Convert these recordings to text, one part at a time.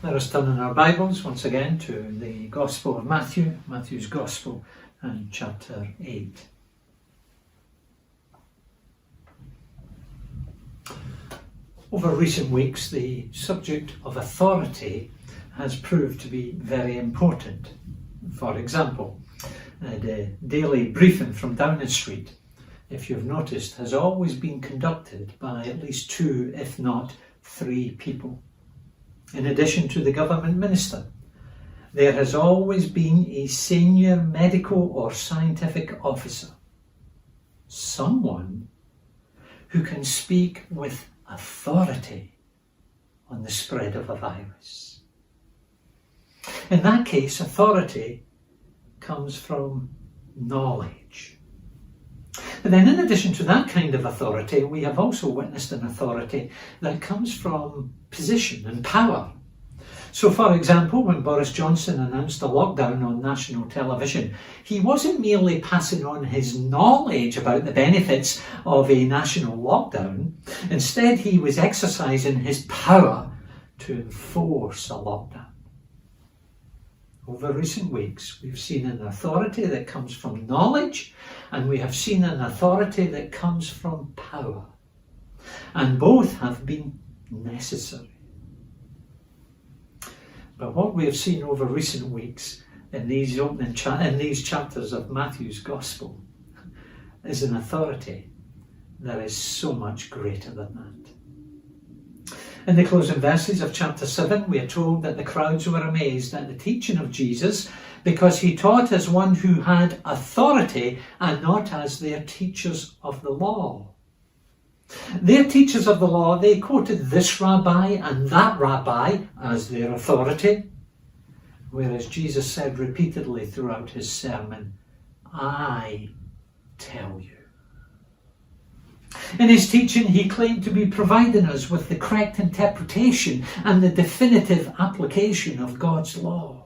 Let us turn in our Bibles once again to the Gospel of Matthew, Matthew's Gospel, and chapter 8. Over recent weeks, the subject of authority has proved to be very important. For example, the daily briefing from Downing Street, if you've noticed, has always been conducted by at least 2, if not 3 people. In addition to the government minister, there has always been a senior medical or scientific officer, someone who can speak with authority on the spread of a virus. In that case, authority comes from knowledge. But then in addition to that kind of authority, we have also witnessed an authority that comes from position and power. So for example, when Boris Johnson announced a lockdown on national television, he wasn't merely passing on his knowledge about the benefits of a national lockdown. Instead, he was exercising his power to enforce a lockdown. Over recent weeks, we've seen an authority that comes from knowledge, and we have seen an authority that comes from power. And both have been necessary. But what we have seen over recent weeks in these chapters of Matthew's Gospel is an authority that is so much greater than that. In the closing verses of chapter 7, we are told that the crowds were amazed at the teaching of Jesus because he taught as one who had authority and not as their teachers of the law. Their teachers of the law, they quoted this rabbi and that rabbi as their authority, whereas Jesus said repeatedly throughout his sermon, "I tell you." In his teaching, he claimed to be providing us with the correct interpretation and the definitive application of God's law.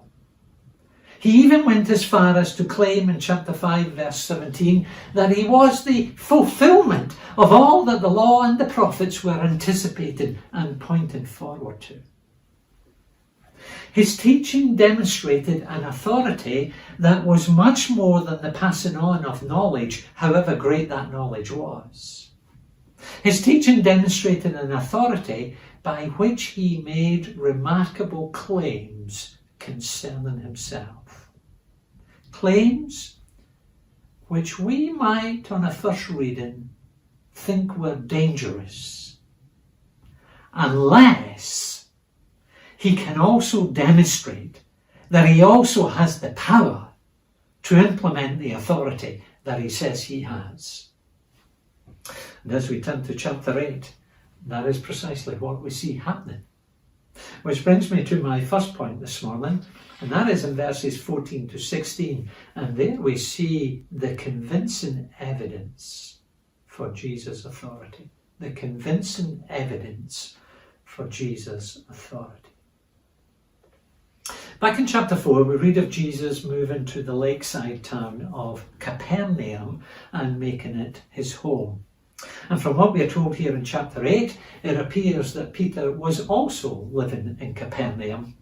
He even went as far as to claim in chapter 5, verse 17, that he was the fulfillment of all that the law and the prophets were anticipating and pointing forward to. His teaching demonstrated an authority that was much more than the passing on of knowledge, however great that knowledge was. His teaching demonstrated an authority by which he made remarkable claims concerning himself. Claims which we might, on a first reading, think were dangerous, unless he can also demonstrate that he also has the power to implement the authority that he says he has. And as we turn to chapter 8, that is precisely what we see happening. Which brings me to my first point this morning, and that is in verses 14 to 16. And there we see the convincing evidence for Jesus' authority. The convincing evidence for Jesus' authority. Back in chapter 4, we read of Jesus moving to the lakeside town of Capernaum and making it his home. And from what we are told here in chapter 8, it appears that Peter was also living in Capernaum.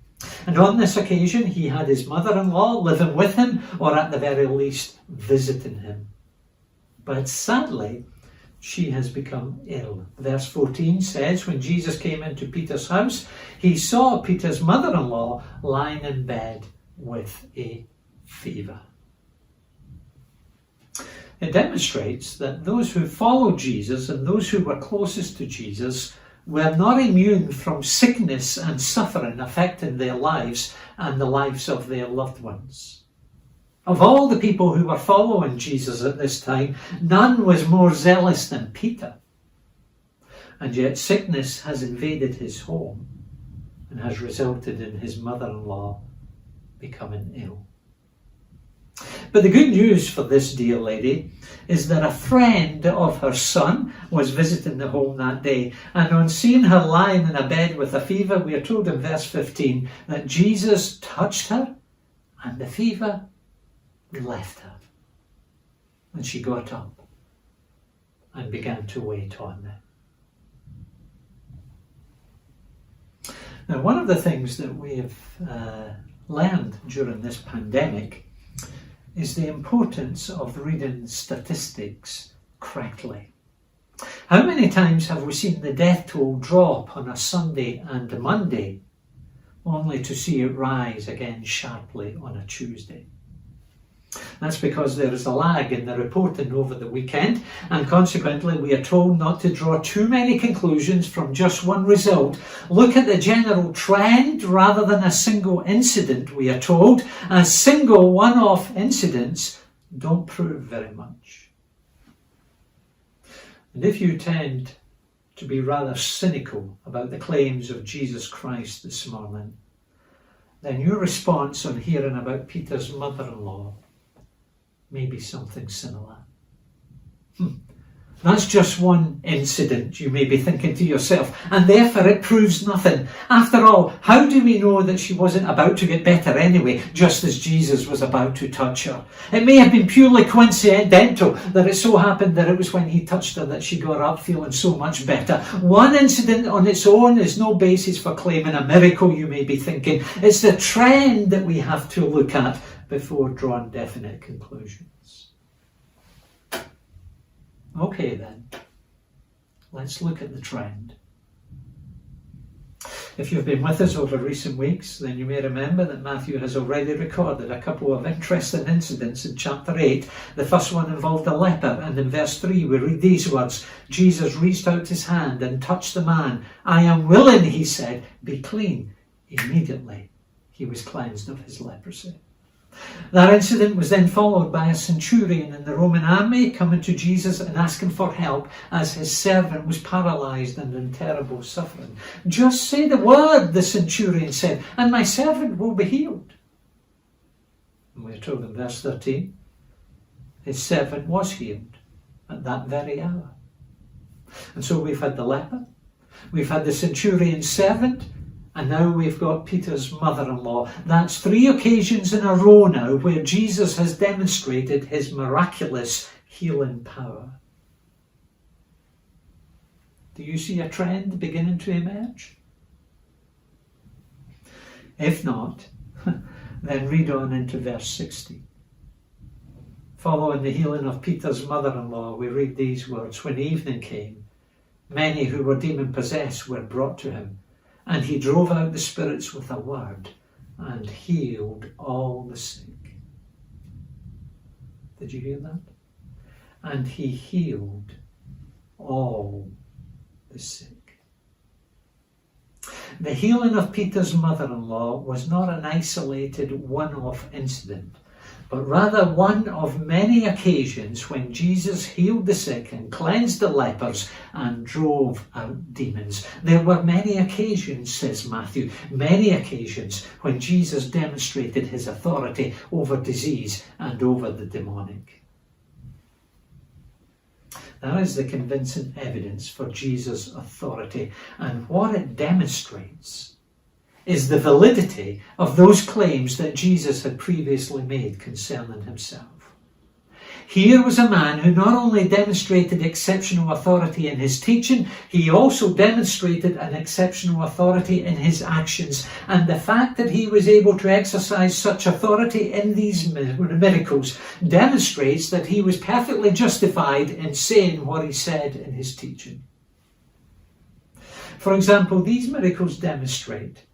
And on this occasion, he had his mother-in-law living with him, or at the very least, visiting him. But sadly, she has become ill. Verse 14 says, when Jesus came into Peter's house, he saw Peter's mother-in-law lying in bed with a fever. It demonstrates that those who followed Jesus and those who were closest to Jesus were not immune from sickness and suffering affecting their lives and the lives of their loved ones. Of all the people who were following Jesus at this time, none was more zealous than Peter. And yet sickness has invaded his home and has resulted in his mother-in-law becoming ill. But the good news for this dear lady is that a friend of her son was visiting the home that day, and on seeing her lying in a bed with a fever, we are told in verse 15 that Jesus touched her and the fever left her. And she got up and began to wait on them. Now, one of the things that we have learned during this pandemic is the importance of reading statistics correctly. How many times have we seen the death toll drop on a Sunday and a Monday, only to see it rise again sharply on a Tuesday? That's because there is a lag in the reporting over the weekend, and consequently we are told not to draw too many conclusions from just one result. Look at the general trend rather than a single incident, we are told, as single one-off incidents don't prove very much. And if you tend to be rather cynical about the claims of Jesus Christ this morning, then your response on hearing about Peter's mother-in-law may be something similar. That's just one incident, you may be thinking to yourself, and therefore it proves nothing. After all, how do we know that she wasn't about to get better anyway, just as Jesus was about to touch her? It may have been purely coincidental that it so happened that it was when he touched her that she got up feeling so much better. One incident on its own is no basis for claiming a miracle, you may be thinking. It's the trend that we have to look at before drawing definite conclusions. Okay then, let's look at the trend. If you've been with us over recent weeks, then you may remember that Matthew has already recorded a couple of interesting incidents in chapter 8. The first one involved a leper, and in verse 3 we read these words: Jesus reached out his hand and touched the man. "I am willing," he said, "be clean." Immediately he was cleansed of his leprosy. That incident was then followed by a centurion in the Roman army coming to Jesus and asking for help as his servant was paralysed and in terrible suffering. "Just say the word," the centurion said, "and my servant will be healed." And we're told in verse 13, his servant was healed at that very hour. And so we've had the leper, we've had the centurion's servant, and now we've got Peter's mother-in-law. That's 3 occasions in a row now where Jesus has demonstrated his miraculous healing power. Do you see a trend beginning to emerge? If not, then read on into verse 60. Following the healing of Peter's mother-in-law, we read these words: "When evening came, many who were demon-possessed were brought to him, and he drove out the spirits with a word and healed all the sick." Did you hear that? And he healed all the sick. The healing of Peter's mother-in-law was not an isolated one-off incident, but rather one of many occasions when Jesus healed the sick and cleansed the lepers and drove out demons. There were many occasions, says Matthew, many occasions when Jesus demonstrated his authority over disease and over the demonic. That is the convincing evidence for Jesus' authority, and what it demonstrates is the validity of those claims that Jesus had previously made concerning himself. Here was a man who not only demonstrated exceptional authority in his teaching, he also demonstrated an exceptional authority in his actions. And the fact that he was able to exercise such authority in these miracles demonstrates that he was perfectly justified in saying what he said in his teaching. For example, these miracles demonstrate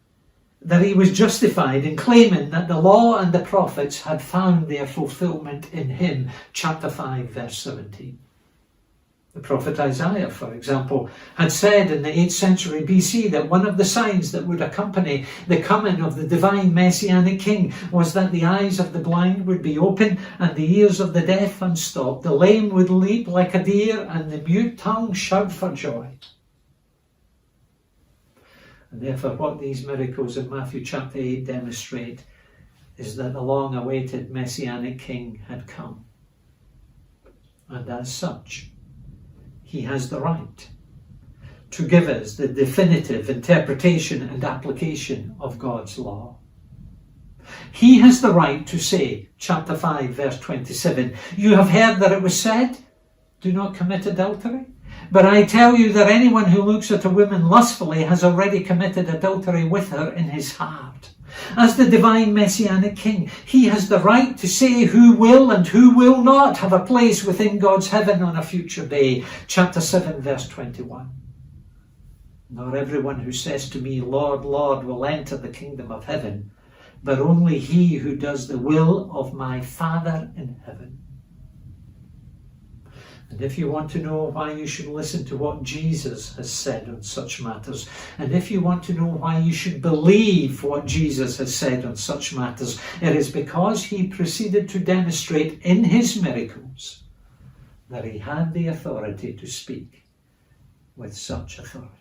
that he was justified in claiming that the law and the prophets had found their fulfillment in him. Chapter 5, verse 17. The prophet Isaiah, for example, had said in the 8th century BC that one of the signs that would accompany the coming of the divine messianic king was that the eyes of the blind would be open and the ears of the deaf unstopped. The lame would leap like a deer and the mute tongue shout for joy. And therefore what these miracles in Matthew chapter 8 demonstrate is that the long-awaited Messianic King had come. And as such, he has the right to give us the definitive interpretation and application of God's law. He has the right to say, chapter 5, verse 27, "You have heard that it was said, 'Do not commit adultery.' But I tell you that anyone who looks at a woman lustfully has already committed adultery with her in his heart. As the divine Messianic King, he has the right to say who will and who will not have a place within God's heaven on a future day. Chapter 7, verse 21. Not everyone who says to me, Lord, Lord, will enter the kingdom of heaven, but only he who does the will of my Father in heaven. And if you want to know why you should listen to what Jesus has said on such matters, and if you want to know why you should believe what Jesus has said on such matters, it is because he proceeded to demonstrate in his miracles that he had the authority to speak with such authority.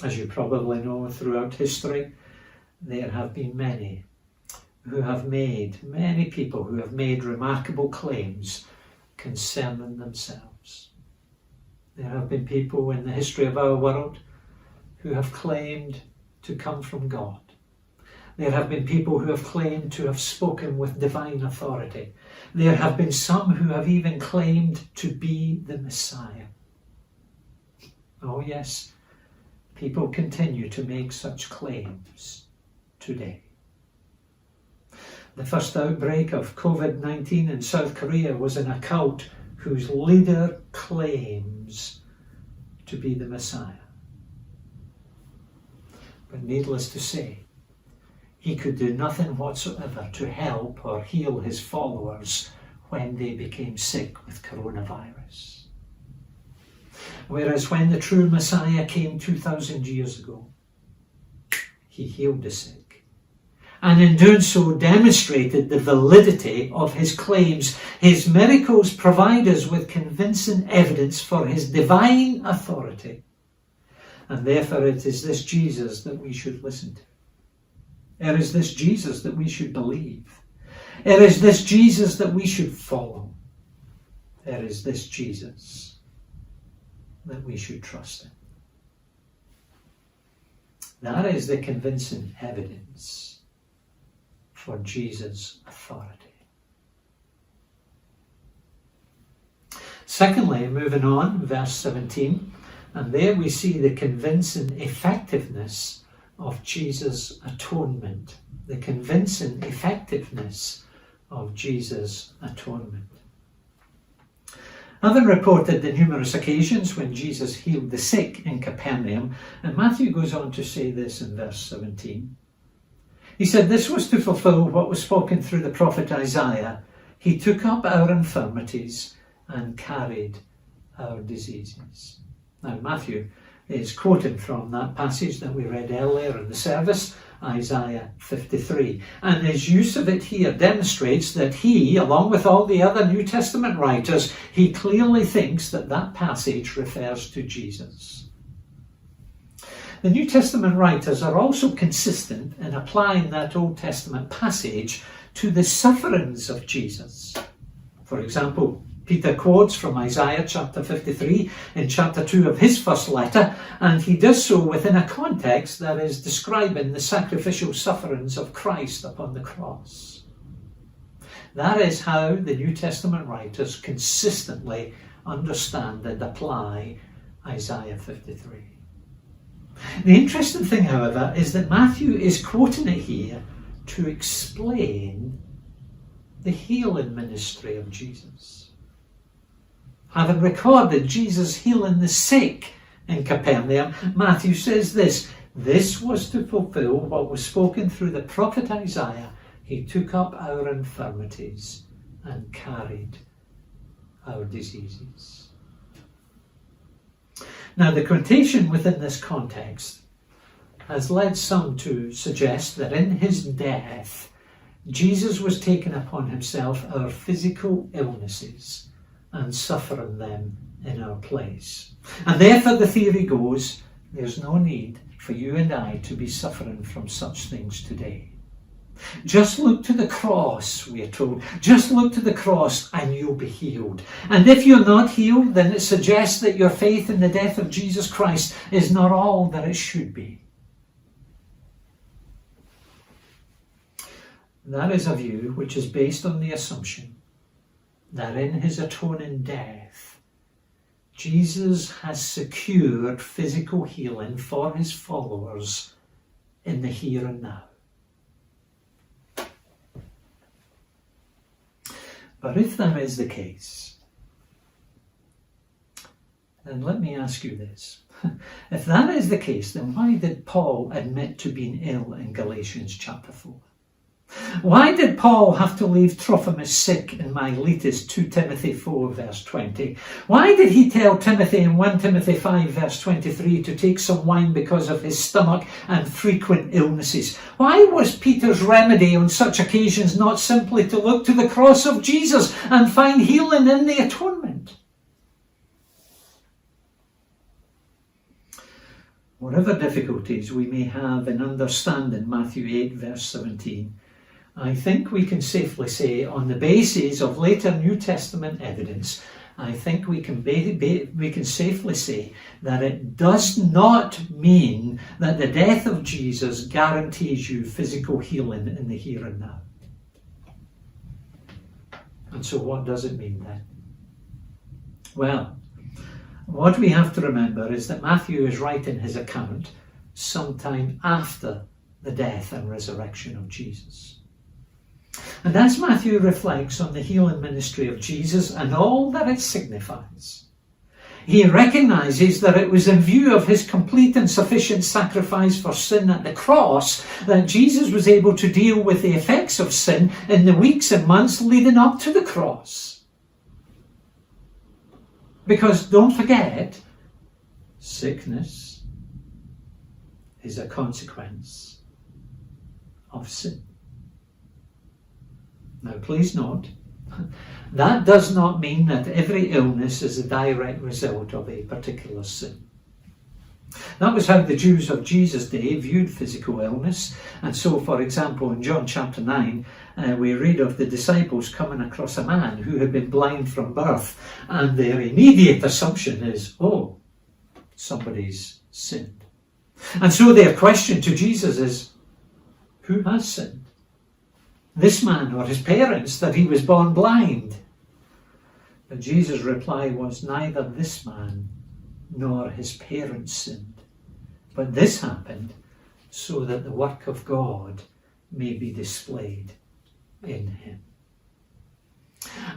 As you probably know, throughout history, there have been many people who have made remarkable claims concerning themselves. There have been people in the history of our world who have claimed to come from God. There have been people who have claimed to have spoken with divine authority. There have been some who have even claimed to be the Messiah. Oh yes, people continue to make such claims today. The first outbreak of COVID-19 in South Korea was in a cult whose leader claims to be the Messiah. But needless to say, he could do nothing whatsoever to help or heal his followers when they became sick with coronavirus. Whereas when the true Messiah came 2,000 years ago, he healed the sick, and in doing so demonstrated the validity of his claims. His miracles provide us with convincing evidence for his divine authority, and therefore it is this Jesus that we should listen to. It is this Jesus that we should believe. It is this Jesus that we should follow. It is this Jesus that we should trust in. That is the convincing evidence for Jesus' authority. Secondly, moving on, verse 17, and there we see the convincing effectiveness of Jesus' atonement. The convincing effectiveness of Jesus' atonement. Having reported the numerous occasions when Jesus healed the sick in Capernaum, and Matthew goes on to say this in verse 17. He said, this was to fulfill what was spoken through the prophet Isaiah. He took up our infirmities and carried our diseases. Now Matthew is quoting from that passage that we read earlier in the service, Isaiah 53. And his use of it here demonstrates that he, along with all the other New Testament writers, he clearly thinks that that passage refers to Jesus. The New Testament writers are also consistent in applying that Old Testament passage to the sufferings of Jesus. For example, Peter quotes from Isaiah chapter 53 in chapter 2 of his first letter, and he does so within a context that is describing the sacrificial sufferings of Christ upon the cross. That is how the New Testament writers consistently understand and apply Isaiah 53. The interesting thing, however, is that Matthew is quoting it here to explain the healing ministry of Jesus. Having recorded Jesus healing the sick in Capernaum, Matthew says this was to fulfill what was spoken through the prophet Isaiah. He took up our infirmities and carried our diseases. Now, the quotation within this context has led some to suggest that in his death, Jesus was taking upon himself our physical illnesses and suffering them in our place. And therefore the theory goes, there's no need for you and I to be suffering from such things today. Just look to the cross, we are told. Just look to the cross and you'll be healed. And if you're not healed, then it suggests that your faith in the death of Jesus Christ is not all that it should be. That is a view which is based on the assumption that in his atoning death, Jesus has secured physical healing for his followers in the here and now. But if that is the case, then let me ask you this. If that is the case, then why did Paul admit to being ill in Galatians chapter 4? Why did Paul have to leave Trophimus sick in Miletus, 2 Timothy 4 verse 20? Why did he tell Timothy in 1 Timothy 5 verse 23 to take some wine because of his stomach and frequent illnesses? Why was Peter's remedy on such occasions not simply to look to the cross of Jesus and find healing in the atonement? Whatever difficulties we may have in understanding Matthew 8 verse 17, I think we can safely say, on the basis of later New Testament evidence, I think we can safely say that it does not mean that the death of Jesus guarantees you physical healing in the here and now. And so what does it mean then? Well, what we have to remember is that Matthew is writing his account sometime after the death and resurrection of Jesus. And as Matthew reflects on the healing ministry of Jesus and all that it signifies, he recognises that it was in view of his complete and sufficient sacrifice for sin at the cross that Jesus was able to deal with the effects of sin in the weeks and months leading up to the cross. Because don't forget, sickness is a consequence of sin. Now please note, that does not mean that every illness is a direct result of a particular sin. That was how the Jews of Jesus' day viewed physical illness. And so, for example, in John chapter 9, we read of the disciples coming across a man who had been blind from birth. And their immediate assumption is, oh, somebody's sinned. And so their question to Jesus is, who has sinned? This man or his parents, that he was born blind? But Jesus' reply was, neither this man nor his parents sinned, but this happened so that the work of God may be displayed in him.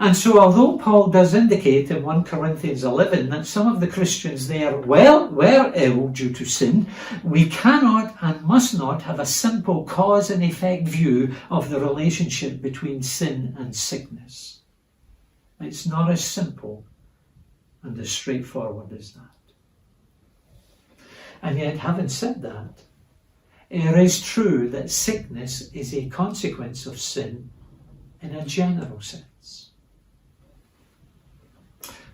And so although Paul does indicate in 1 Corinthians 11 that some of the Christians there were ill due to sin, we cannot and must not have a simple cause and effect view of the relationship between sin and sickness. It's not as simple and as straightforward as that. And yet, having said that, it is true that sickness is a consequence of sin in a general sense.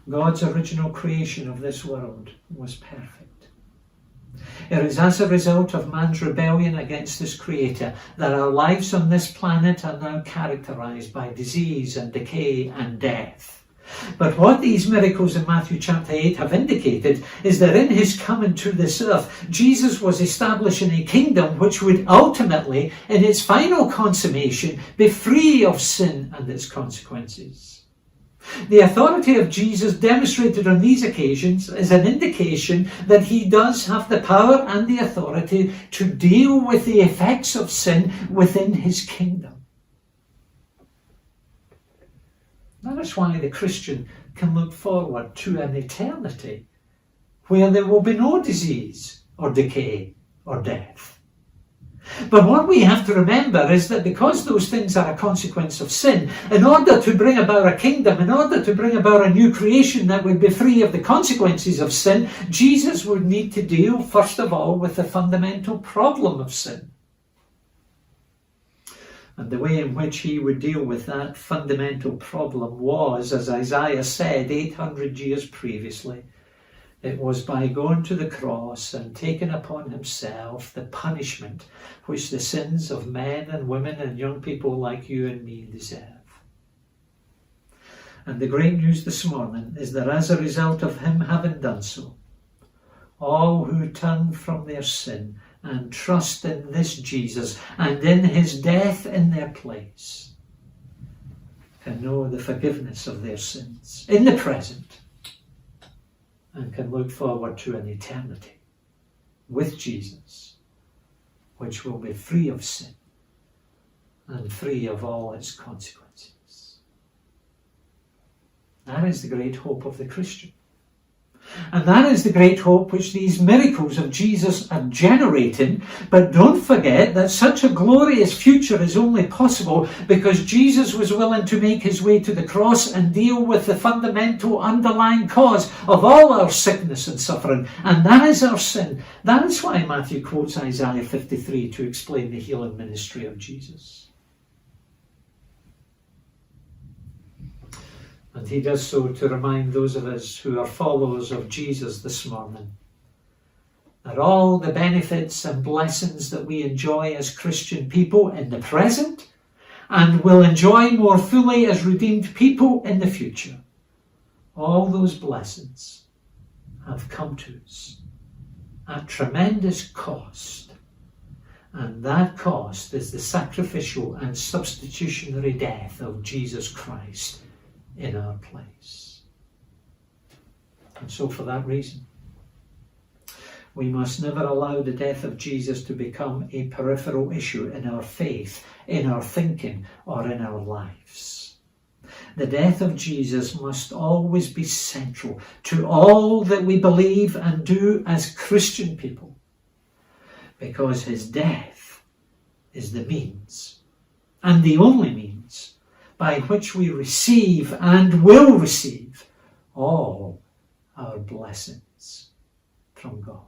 God's original creation of this world was perfect. It is as a result of man's rebellion against his Creator that our lives on this planet are now characterized by disease and decay and death. But what these miracles in Matthew chapter 8 have indicated is that in his coming to this earth, Jesus was establishing a kingdom which would ultimately, in its final consummation, be free of sin and its consequences. The authority of Jesus demonstrated on these occasions is an indication that he does have the power and the authority to deal with the effects of sin within his kingdom. That is why the Christian can look forward to an eternity where there will be no disease or decay or death. But what we have to remember is that because those things are a consequence of sin, in order to bring about a kingdom, in order to bring about a new creation that would be free of the consequences of sin, Jesus would need to deal, first of all, with the fundamental problem of sin. And the way in which he would deal with that fundamental problem was, as Isaiah said 800 years previously, it was by going to the cross and taking upon himself the punishment which the sins of men and women and young people like you and me deserve. And the great news this morning is that as a result of him having done so, all who turn from their sin and trust in this Jesus and in his death in their place can know the forgiveness of their sins in the present and can look forward to an eternity with Jesus, which will be free of sin and free of all its consequences. That is the great hope of the Christian. And that is the great hope which these miracles of Jesus are generating. But don't forget that such a glorious future is only possible because Jesus was willing to make his way to the cross and deal with the fundamental underlying cause of all our sickness and suffering. And that is our sin. That is why Matthew quotes Isaiah 53 to explain the healing ministry of Jesus. And he does so to remind those of us who are followers of Jesus this morning that all the benefits and blessings that we enjoy as Christian people in the present and will enjoy more fully as redeemed people in the future, all those blessings have come to us at tremendous cost. And that cost is the sacrificial and substitutionary death of Jesus Christ in our place. And so for that reason, we must never allow the death of Jesus to become a peripheral issue in our faith, in our thinking, or in our lives. The death of Jesus must always be central to all that we believe and do as Christian people, because his death is the means, and the only means, by which we receive and will receive all our blessings from God.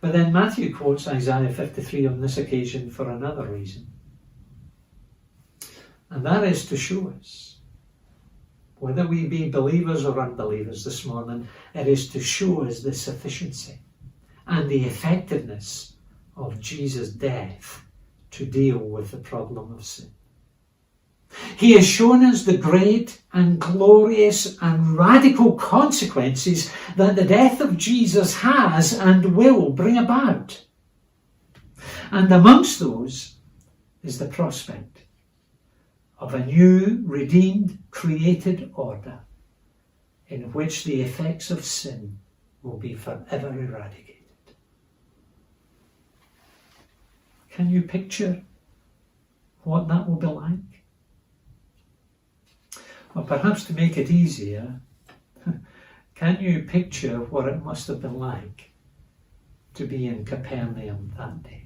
But then Matthew quotes Isaiah 53 on this occasion for another reason. And that is to show us, whether we be believers or unbelievers this morning, it is to show us the sufficiency and the effectiveness of Jesus' death to deal with the problem of sin. He has shown us the great and glorious and radical consequences that the death of Jesus has and will bring about. And amongst those is the prospect of a new, redeemed, created order in which the effects of sin will be forever eradicated. Can you picture what that will be like? Or perhaps to make it easier, can you picture what it must have been like to be in Capernaum that day?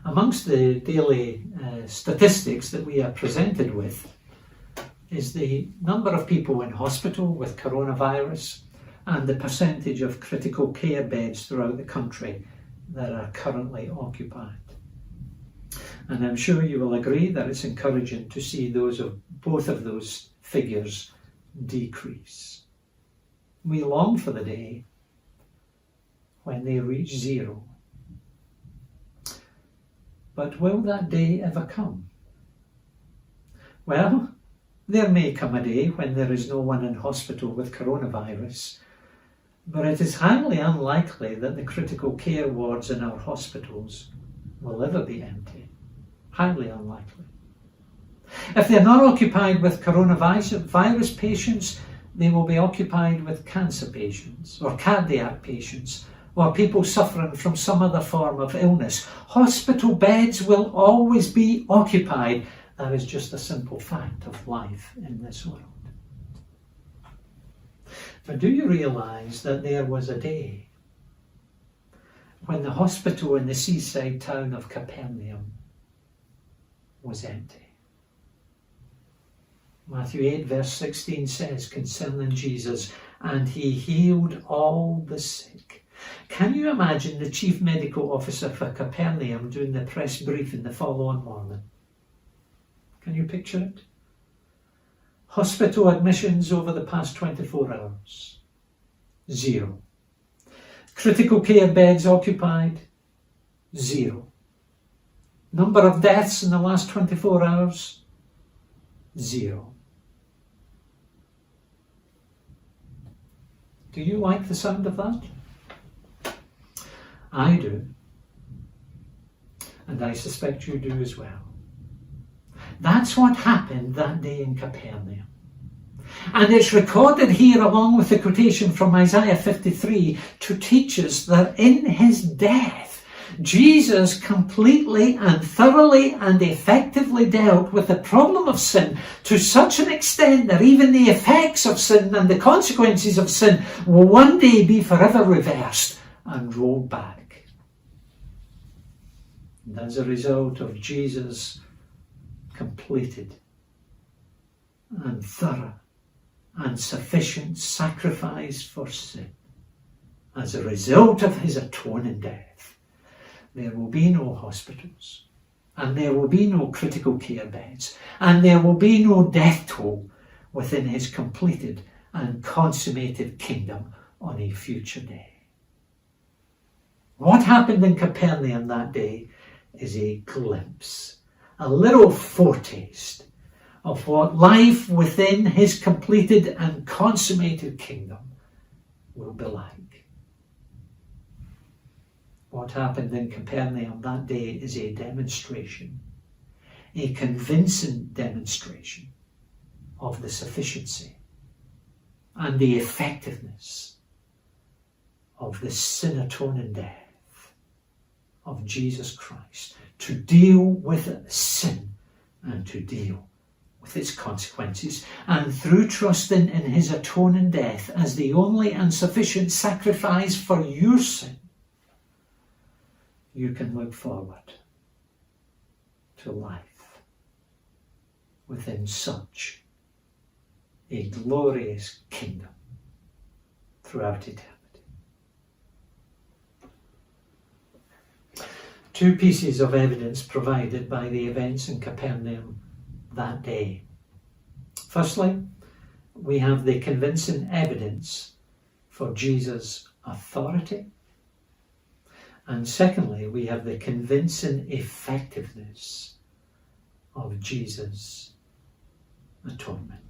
Amongst the daily statistics that we are presented with is the number of people in hospital with coronavirus and the percentage of critical care beds throughout the country that are currently occupied. And I'm sure you will agree that it's encouraging to see both of those figures decrease. We long for the day when they reach zero. But will that day ever come? Well, there may come a day when there is no one in hospital with coronavirus, but it is highly unlikely that the critical care wards in our hospitals will ever be empty. Highly unlikely. If they're not occupied with coronavirus patients, they will be occupied with cancer patients or cardiac patients or people suffering from some other form of illness. Hospital beds will always be occupied. That is just a simple fact of life in this world. But do you realize that there was a day when the hospital in the seaside town of Capernaum was empty? Matthew 8 verse 16 says concerning Jesus, and he healed all the sick. Can you imagine the chief medical officer for Capernaum doing the press briefing the following morning? Can you picture it? Hospital admissions over the past 24 hours, 0. Critical care beds occupied, 0. Number of deaths in the last 24 hours, 0. Do you like the sound of that? I do. And I suspect you do as well. That's what happened that day in Capernaum. And it's recorded here along with the quotation from Isaiah 53 to teach us that in his death, Jesus completely and thoroughly and effectively dealt with the problem of sin to such an extent that even the effects of sin and the consequences of sin will one day be forever reversed and rolled back. And as a result of Jesus' completed and thorough and sufficient sacrifice for sin, as a result of his atoning death, there will be no hospitals, and there will be no critical care beds, and there will be no death toll within his completed and consummated kingdom on a future day. What happened in Capernaum that day is a glimpse, a little foretaste of what life within his completed and consummated kingdom will be like. What happened in Capernaum that day is a demonstration, a convincing demonstration of the sufficiency and the effectiveness of the sin-atoning death of Jesus Christ to deal with sin and to deal with its consequences. And through trusting in his atoning death as the only and sufficient sacrifice for your sin, you can look forward to life within such a glorious kingdom throughout eternity. Two pieces of evidence provided by the events in Capernaum that day. Firstly, we have the convincing evidence for Jesus' authority. And secondly, we have the convincing effectiveness of Jesus' atonement.